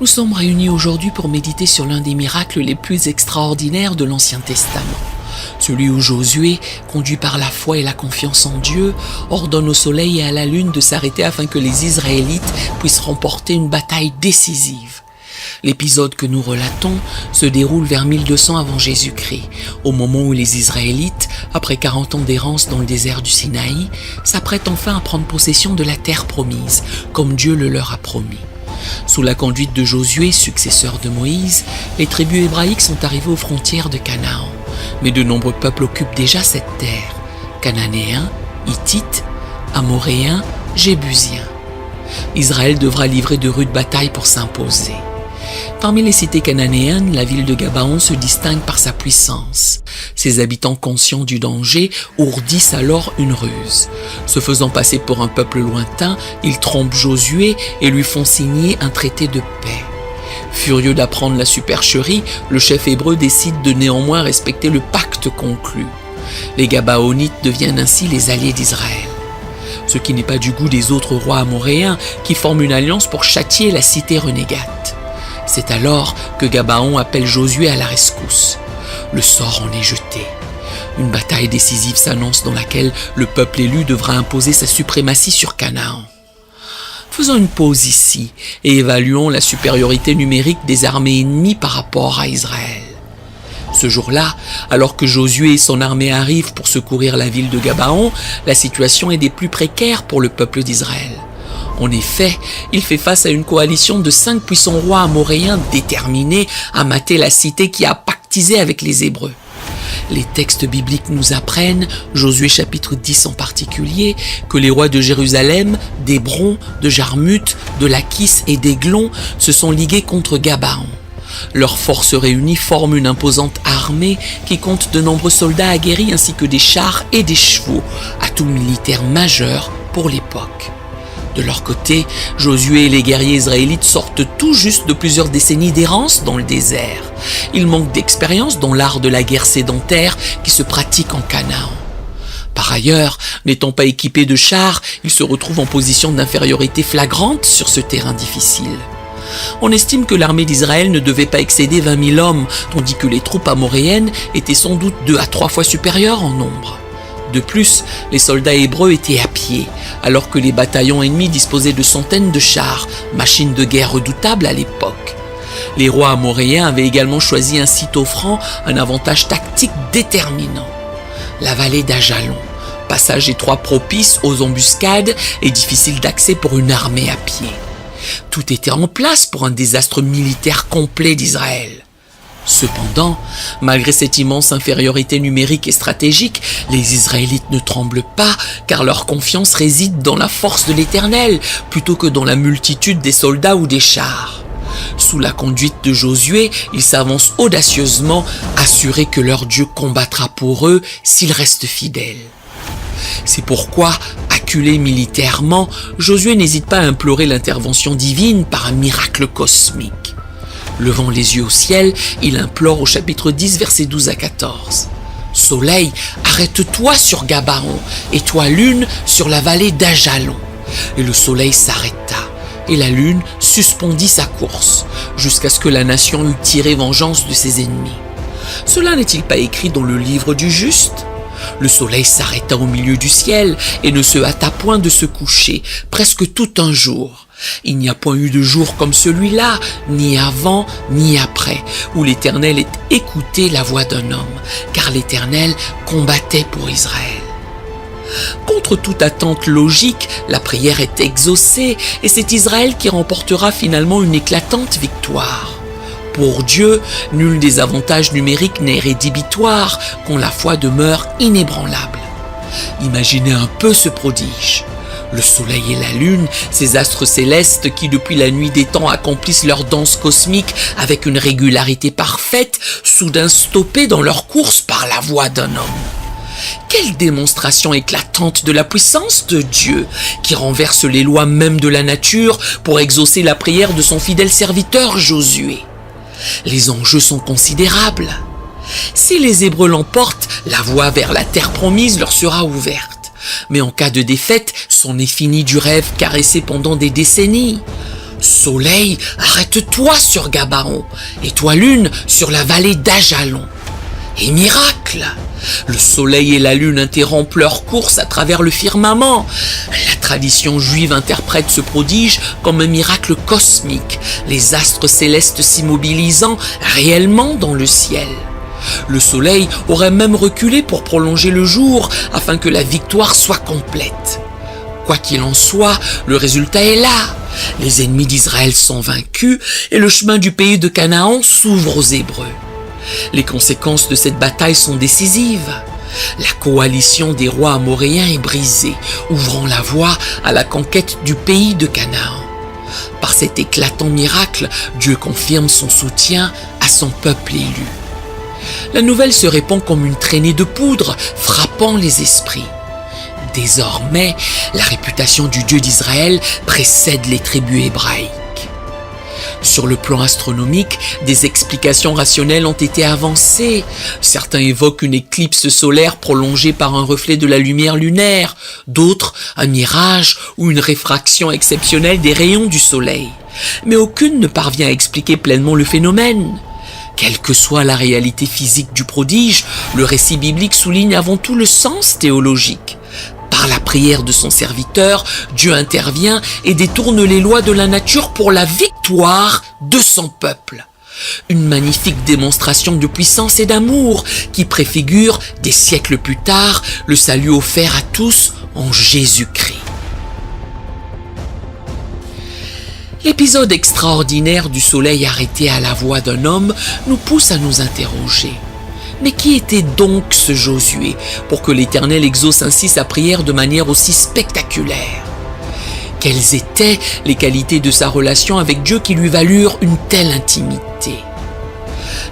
Nous sommes réunis aujourd'hui pour méditer sur l'un des miracles les plus extraordinaires de l'Ancien Testament. Celui où Josué, conduit par la foi et la confiance en Dieu, ordonne au soleil et à la lune de s'arrêter afin que les Israélites puissent remporter une bataille décisive. L'épisode que nous relatons se déroule vers 1200 avant Jésus-Christ, au moment où les Israélites, après 40 ans d'errance dans le désert du Sinaï, s'apprêtent enfin à prendre possession de la terre promise, comme Dieu le leur a promis. Sous la conduite de Josué, successeur de Moïse, les tribus hébraïques sont arrivées aux frontières de Canaan. Mais de nombreux peuples occupent déjà cette terre: Cananéens, Hittites, Amoréens, Jébusiens. Israël devra livrer de rudes batailles pour s'imposer. Parmi les cités cananéennes, la ville de Gabaon se distingue par sa puissance. Ses habitants, conscients du danger, ourdissent alors une ruse. Se faisant passer pour un peuple lointain, ils trompent Josué et lui font signer un traité de paix. Furieux d'apprendre la supercherie, le chef hébreu décide de néanmoins respecter le pacte conclu. Les Gabaonites deviennent ainsi les alliés d'Israël. Ce qui n'est pas du goût des autres rois amoréens qui forment une alliance pour châtier la cité renégate. C'est alors que Gabaon appelle Josué à la rescousse. Le sort en est jeté. Une bataille décisive s'annonce dans laquelle le peuple élu devra imposer sa suprématie sur Canaan. Faisons une pause ici et évaluons la supériorité numérique des armées ennemies par rapport à Israël. Ce jour-là, alors que Josué et son armée arrivent pour secourir la ville de Gabaon, la situation est des plus précaires pour le peuple d'Israël. En effet, il fait face à une coalition de 5 puissants rois amoréens déterminés à mater la cité qui a pactisé avec les Hébreux. Les textes bibliques nous apprennent, Josué chapitre 10 en particulier, que les rois de Jérusalem, d'Hébron, de Jarmuth, de Lakhis et d'Églon se sont ligués contre Gabaon. Leurs forces réunies forment une imposante armée qui compte de nombreux soldats aguerris ainsi que des chars et des chevaux, atout militaire majeur pour l'époque. De leur côté, Josué et les guerriers israélites sortent tout juste de plusieurs décennies d'errance dans le désert. Ils manquent d'expérience dans l'art de la guerre sédentaire qui se pratique en Canaan. Par ailleurs, n'étant pas équipés de chars, ils se retrouvent en position d'infériorité flagrante sur ce terrain difficile. On estime que l'armée d'Israël ne devait pas excéder 20 000 hommes, tandis que les troupes amoréennes étaient sans doute 2 à 3 fois supérieures en nombre. De plus, les soldats hébreux étaient à pied, alors que les bataillons ennemis disposaient de centaines de chars, machines de guerre redoutables à l'époque. Les rois amoréens avaient également choisi un site offrant un avantage tactique déterminant: la vallée d'Ajalon, passage étroit propice aux embuscades et difficile d'accès pour une armée à pied. Tout était en place pour un désastre militaire complet d'Israël. Cependant, malgré cette immense infériorité numérique et stratégique, les Israélites ne tremblent pas car leur confiance réside dans la force de l'Éternel plutôt que dans la multitude des soldats ou des chars. Sous la conduite de Josué, ils s'avancent audacieusement, assurés que leur Dieu combattra pour eux s'ils restent fidèles. C'est pourquoi, acculé militairement, Josué n'hésite pas à implorer l'intervention divine par un miracle cosmique. Levant les yeux au ciel, il implore au chapitre 10, versets 12 à 14. « Soleil, arrête-toi sur Gabaon, et toi lune sur la vallée d'Ajalon. » Et le soleil s'arrêta, et la lune suspendit sa course, jusqu'à ce que la nation eût tiré vengeance de ses ennemis. Cela n'est-il pas écrit dans le livre du juste ? Le soleil s'arrêta au milieu du ciel et ne se hâta point de se coucher, presque tout un jour. Il n'y a point eu de jour comme celui-là, ni avant, ni après, où l'Éternel ait écouté la voix d'un homme, car l'Éternel combattait pour Israël. Contre toute attente logique, la prière est exaucée et c'est Israël qui remportera finalement une éclatante victoire. Pour Dieu, nul des avantages numériques n'est rédhibitoire quand la foi demeure inébranlable. Imaginez un peu ce prodige. Le soleil et la lune, ces astres célestes qui depuis la nuit des temps accomplissent leur danse cosmique avec une régularité parfaite, soudain stoppés dans leur course par la voix d'un homme. Quelle démonstration éclatante de la puissance de Dieu qui renverse les lois même de la nature pour exaucer la prière de son fidèle serviteur Josué. Les enjeux sont considérables. Si les Hébreux l'emportent, la voie vers la terre promise leur sera ouverte. Mais en cas de défaite, c'en est fini du rêve caressé pendant des décennies. Soleil, arrête-toi sur Gabaon, et toi lune sur la vallée d'Ajalon. Et miracle, le soleil et la lune interrompent leur course à travers le firmament. La tradition juive interprète ce prodige comme un miracle cosmique, les astres célestes s'immobilisant réellement dans le ciel. Le soleil aurait même reculé pour prolonger le jour afin que la victoire soit complète. Quoi qu'il en soit, le résultat est là. Les ennemis d'Israël sont vaincus et le chemin du pays de Canaan s'ouvre aux Hébreux. Les conséquences de cette bataille sont décisives. La coalition des rois amoréens est brisée, ouvrant la voie à la conquête du pays de Canaan. Par cet éclatant miracle, Dieu confirme son soutien à son peuple élu. La nouvelle se répand comme une traînée de poudre, frappant les esprits. Désormais, la réputation du Dieu d'Israël précède les tribus hébraïques. Sur le plan astronomique, des explications rationnelles ont été avancées. Certains évoquent une éclipse solaire prolongée par un reflet de la lumière lunaire, d'autres un mirage ou une réfraction exceptionnelle des rayons du soleil. Mais aucune ne parvient à expliquer pleinement le phénomène. Quelle que soit la réalité physique du prodige, le récit biblique souligne avant tout le sens théologique. Par la prière de son serviteur, Dieu intervient et détourne les lois de la nature pour la victoire de son peuple. Une magnifique démonstration de puissance et d'amour qui préfigure, des siècles plus tard, le salut offert à tous en Jésus-Christ. L'épisode extraordinaire du soleil arrêté à la voix d'un homme nous pousse à nous interroger. Mais qui était donc ce Josué pour que l'Éternel exauce ainsi sa prière de manière aussi spectaculaire? Quelles étaient les qualités de sa relation avec Dieu qui lui valurent une telle intimité?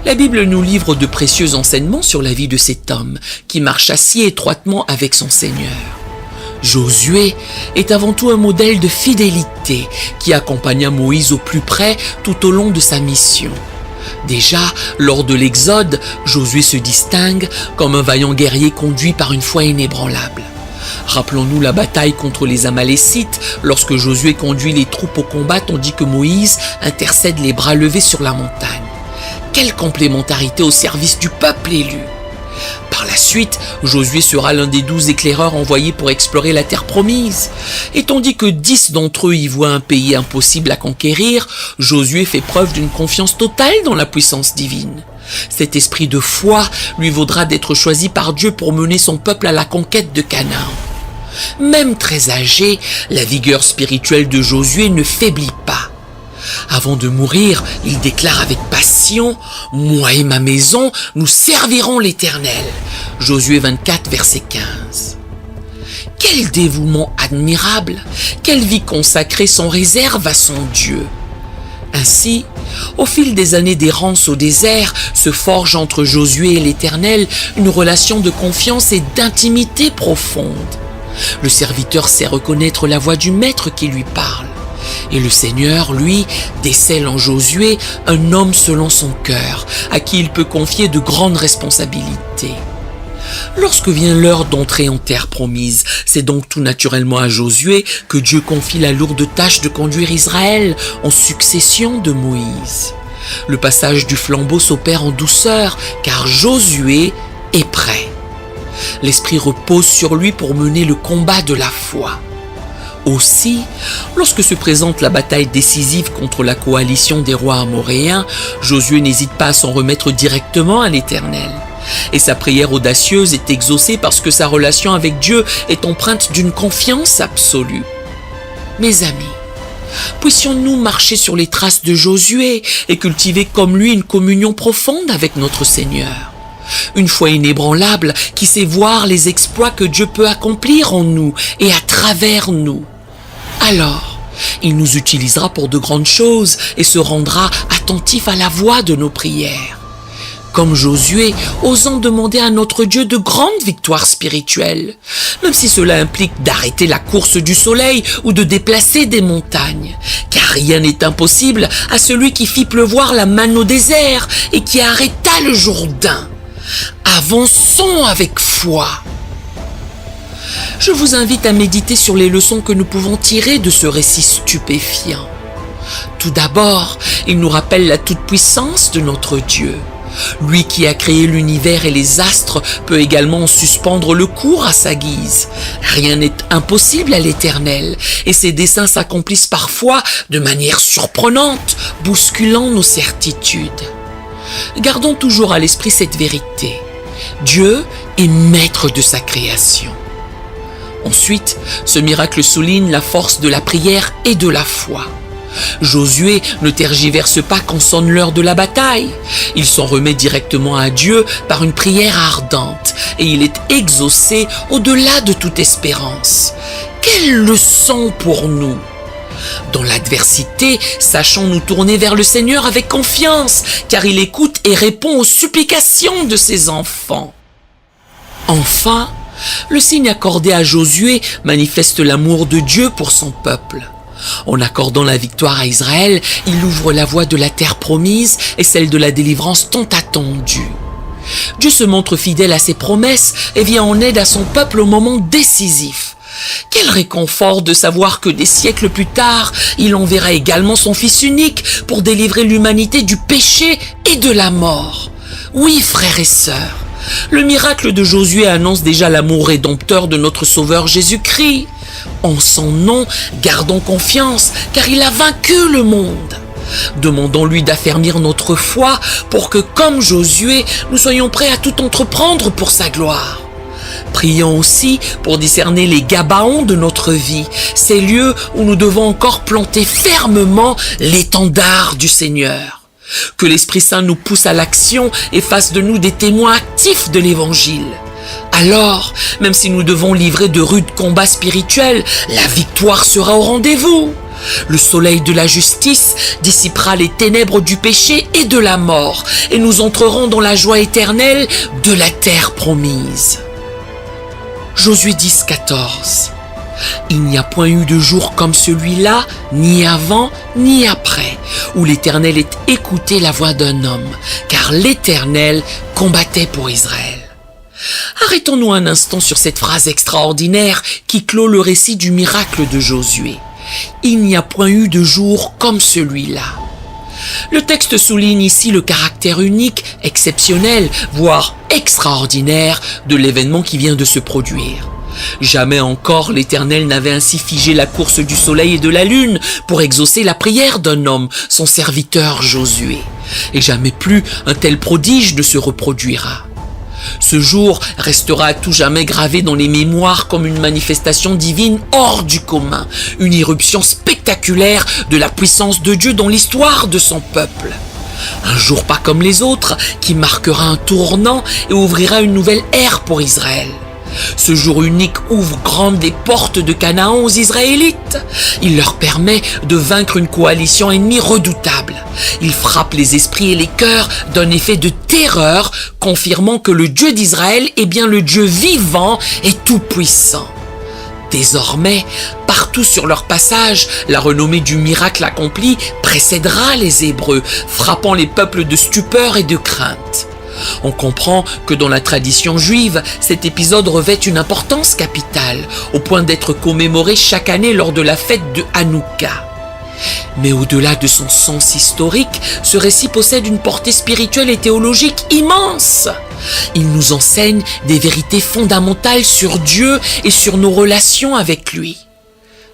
La Bible nous livre de précieux enseignements sur la vie de cet homme qui marcha si étroitement avec son Seigneur. Josué est avant tout un modèle de fidélité qui accompagna Moïse au plus près tout au long de sa mission. Déjà, lors de l'Exode, Josué se distingue comme un vaillant guerrier conduit par une foi inébranlable. Rappelons-nous la bataille contre les Amalécites, lorsque Josué conduit les troupes au combat tandis que Moïse intercède les bras levés sur la montagne. Quelle complémentarité au service du peuple élu! Par la suite, Josué sera l'un des 12 éclaireurs envoyés pour explorer la terre promise. Et tandis que 10 d'entre eux y voient un pays impossible à conquérir, Josué fait preuve d'une confiance totale dans la puissance divine. Cet esprit de foi lui vaudra d'être choisi par Dieu pour mener son peuple à la conquête de Canaan. Même très âgé, la vigueur spirituelle de Josué ne faiblit pas. Avant de mourir, il déclare avec passion « Moi et ma maison, nous servirons l'Éternel » Josué 24, verset 15. Quel dévouement admirable, quelle vie consacrée sans réserve à son Dieu. Ainsi, au fil des années d'errance au désert, se forge entre Josué et l'Éternel une relation de confiance et d'intimité profonde. Le serviteur sait reconnaître la voix du maître qui lui parle. Et le Seigneur, lui, décèle en Josué un homme selon son cœur, à qui il peut confier de grandes responsabilités. Lorsque vient l'heure d'entrer en terre promise, c'est donc tout naturellement à Josué que Dieu confie la lourde tâche de conduire Israël en succession de Moïse. Le passage du flambeau s'opère en douceur, car Josué est prêt. L'Esprit repose sur lui pour mener le combat de la foi. Aussi, lorsque se présente la bataille décisive contre la coalition des rois amoréens, Josué n'hésite pas à s'en remettre directement à l'Éternel. Et sa prière audacieuse est exaucée parce que sa relation avec Dieu est empreinte d'une confiance absolue. Mes amis, puissions-nous marcher sur les traces de Josué et cultiver comme lui une communion profonde avec notre Seigneur. Une foi inébranlable qui sait voir les exploits que Dieu peut accomplir en nous et à travers nous. Alors, il nous utilisera pour de grandes choses et se rendra attentif à la voix de nos prières. Comme Josué, osant demander à notre Dieu de grandes victoires spirituelles, même si cela implique d'arrêter la course du soleil ou de déplacer des montagnes. Car rien n'est impossible à celui qui fit pleuvoir la manne au désert et qui arrêta le Jourdain. Avançons avec foi. Je vous invite à méditer sur les leçons que nous pouvons tirer de ce récit stupéfiant. Tout d'abord, il nous rappelle la toute-puissance de notre Dieu. Lui qui a créé l'univers et les astres peut également suspendre le cours à sa guise. Rien n'est impossible à l'Éternel, et ses desseins s'accomplissent parfois de manière surprenante, bousculant nos certitudes. Gardons toujours à l'esprit cette vérité. Dieu est maître de sa création. Ensuite, ce miracle souligne la force de la prière et de la foi. Josué ne tergiverse pas quand sonne l'heure de la bataille. Il s'en remet directement à Dieu par une prière ardente et il est exaucé au-delà de toute espérance. Quelle leçon pour nous! Dans l'adversité, sachons nous tourner vers le Seigneur avec confiance, car il écoute et répond aux supplications de ses enfants. Enfin, le signe accordé à Josué manifeste l'amour de Dieu pour son peuple. En accordant la victoire à Israël, il ouvre la voie de la terre promise et celle de la délivrance tant attendue. Dieu se montre fidèle à ses promesses et vient en aide à son peuple au moment décisif. Quel réconfort de savoir que des siècles plus tard, il enverra également son Fils unique pour délivrer l'humanité du péché et de la mort. Oui, frères et sœurs, le miracle de Josué annonce déjà l'amour rédempteur de notre Sauveur Jésus-Christ. En son nom, gardons confiance, car il a vaincu le monde. Demandons-lui d'affermir notre foi pour que, comme Josué, nous soyons prêts à tout entreprendre pour sa gloire. Prions aussi pour discerner les Gabaons de notre vie, ces lieux où nous devons encore planter fermement l'étendard du Seigneur. Que l'Esprit Saint nous pousse à l'action et fasse de nous des témoins actifs de l'Évangile. Alors, même si nous devons livrer de rudes combats spirituels, la victoire sera au rendez-vous. Le soleil de la justice dissipera les ténèbres du péché et de la mort, et nous entrerons dans la joie éternelle de la terre promise. Josué 10, 14. Il n'y a point eu de jour comme celui-là, ni avant, ni après, où l'Éternel ait écouté la voix d'un homme, car l'Éternel combattait pour Israël. Arrêtons-nous un instant sur cette phrase extraordinaire qui clôt le récit du miracle de Josué. Il n'y a point eu de jour comme celui-là. Le texte souligne ici le caractère unique, exceptionnel, voire extraordinaire de l'événement qui vient de se produire. Jamais encore l'Éternel n'avait ainsi figé la course du soleil et de la lune pour exaucer la prière d'un homme, son serviteur Josué. Et jamais plus un tel prodige ne se reproduira. Ce jour restera à tout jamais gravé dans les mémoires comme une manifestation divine hors du commun, une irruption spectaculaire de la puissance de Dieu dans l'histoire de son peuple. Un jour pas comme les autres, qui marquera un tournant et ouvrira une nouvelle ère pour Israël. Ce jour unique ouvre grandes les portes de Canaan aux Israélites. Il leur permet de vaincre une coalition ennemie redoutable. Il frappe les esprits et les cœurs d'un effet de terreur, confirmant que le Dieu d'Israël est bien le Dieu vivant et tout-puissant. Désormais, partout sur leur passage, la renommée du miracle accompli précédera les Hébreux, frappant les peuples de stupeur et de crainte. On comprend que dans la tradition juive, cet épisode revêt une importance capitale, au point d'être commémoré chaque année lors de la fête de Hanouka. Mais au-delà de son sens historique, ce récit possède une portée spirituelle et théologique immense. Il nous enseigne des vérités fondamentales sur Dieu et sur nos relations avec lui.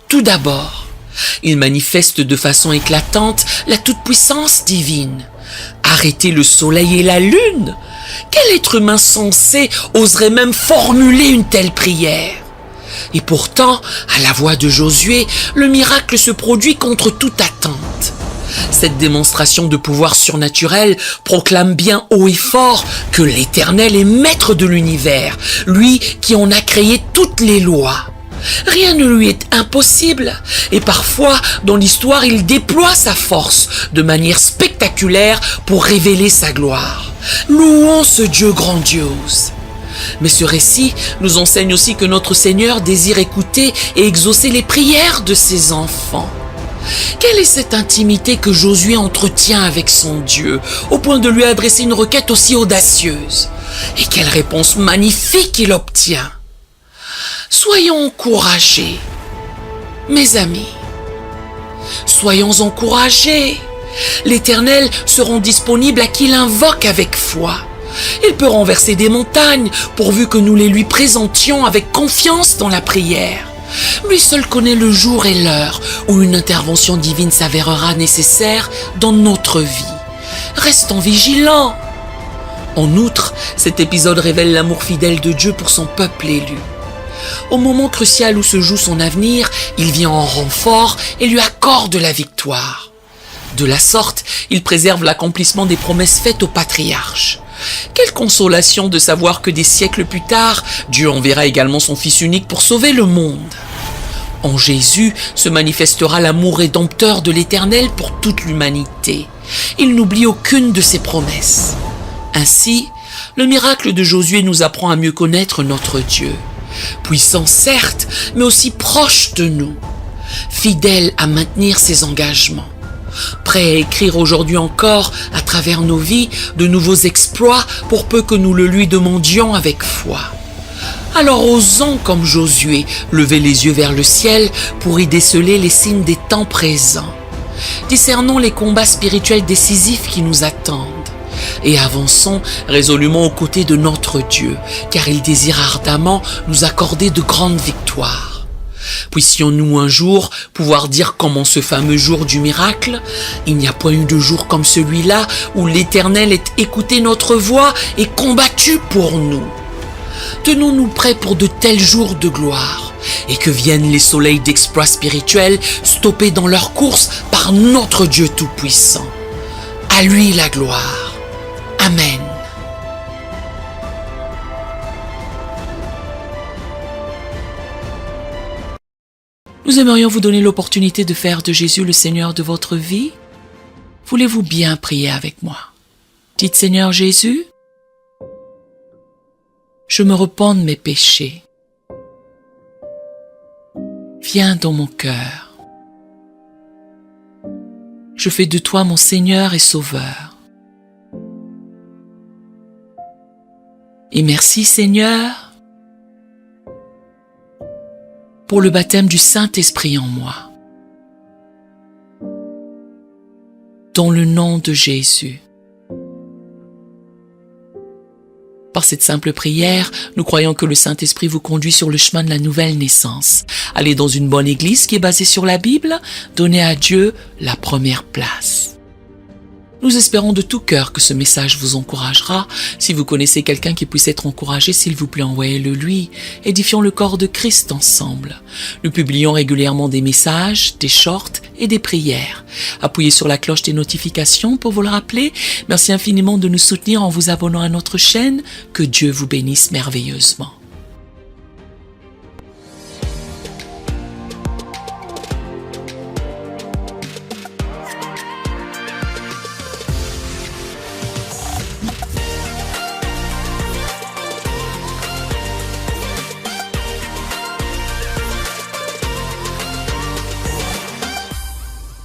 Tout d'abord, il manifeste de façon éclatante la toute-puissance divine. Arrêter le soleil et la lune? Quel être humain sensé oserait même formuler une telle prière? Et pourtant, à la voix de Josué, le miracle se produit contre toute attente. Cette démonstration de pouvoir surnaturel proclame bien haut et fort que l'Éternel est maître de l'univers, lui qui en a créé toutes les lois. Rien ne lui est impossible, et parfois, dans l'histoire, il déploie sa force de manière spectaculaire pour révéler sa gloire. Louons ce Dieu grandiose. Mais ce récit nous enseigne aussi que notre Seigneur désire écouter et exaucer les prières de ses enfants. Quelle est cette intimité que Josué entretient avec son Dieu, au point de lui adresser une requête aussi audacieuse? Et quelle réponse magnifique il obtient! Soyons encouragés, mes amis. Soyons encouragés. L'Éternel se rend disponible à qui l'invoque avec foi. Il peut renverser des montagnes pourvu que nous les lui présentions avec confiance dans la prière. Lui seul connaît le jour et l'heure où une intervention divine s'avérera nécessaire dans notre vie. Restons vigilants. En outre, cet épisode révèle l'amour fidèle de Dieu pour son peuple élu. Au moment crucial où se joue son avenir, il vient en renfort et lui accorde la victoire. De la sorte, il préserve l'accomplissement des promesses faites aux patriarches. Quelle consolation de savoir que des siècles plus tard, Dieu enverra également son Fils unique pour sauver le monde. En Jésus se manifestera l'amour rédempteur de l'Éternel pour toute l'humanité. Il n'oublie aucune de ses promesses. Ainsi, le miracle de Josué nous apprend à mieux connaître notre Dieu. Puissant certes, mais aussi proche de nous. Fidèle à maintenir ses engagements. Prêt à écrire aujourd'hui encore, à travers nos vies, de nouveaux exploits pour peu que nous le lui demandions avec foi. Alors osons, comme Josué, lever les yeux vers le ciel pour y déceler les signes des temps présents. Discernons les combats spirituels décisifs qui nous attendent et avançons résolument aux côtés de notre Dieu, car il désire ardemment nous accorder de grandes victoires. Puissions-nous un jour pouvoir dire comme en ce fameux jour du miracle, il n'y a point eu de jour comme celui-là où l'Éternel ait écouté notre voix et combattu pour nous. Tenons-nous prêts pour de tels jours de gloire et que viennent les soleils d'exploits spirituels stoppés dans leur course par notre Dieu Tout-Puissant. À lui la gloire. Amen. Nous aimerions vous donner l'opportunité de faire de Jésus le Seigneur de votre vie. Voulez-vous bien prier avec moi? Dites Seigneur Jésus, je me repens de mes péchés. Viens dans mon cœur. Je fais de toi mon Seigneur et Sauveur. Et merci Seigneur pour le baptême du Saint-Esprit en moi. Dans le nom de Jésus. Par cette simple prière, nous croyons que le Saint-Esprit vous conduit sur le chemin de la nouvelle naissance. Allez dans une bonne église qui est basée sur la Bible, donnez à Dieu la première place. Nous espérons de tout cœur que ce message vous encouragera. Si vous connaissez quelqu'un qui puisse être encouragé, s'il vous plaît, envoyez-le lui. Édifions le corps de Christ ensemble. Nous publions régulièrement des messages, des shorts et des prières. Appuyez sur la cloche des notifications pour vous le rappeler. Merci infiniment de nous soutenir en vous abonnant à notre chaîne. Que Dieu vous bénisse merveilleusement.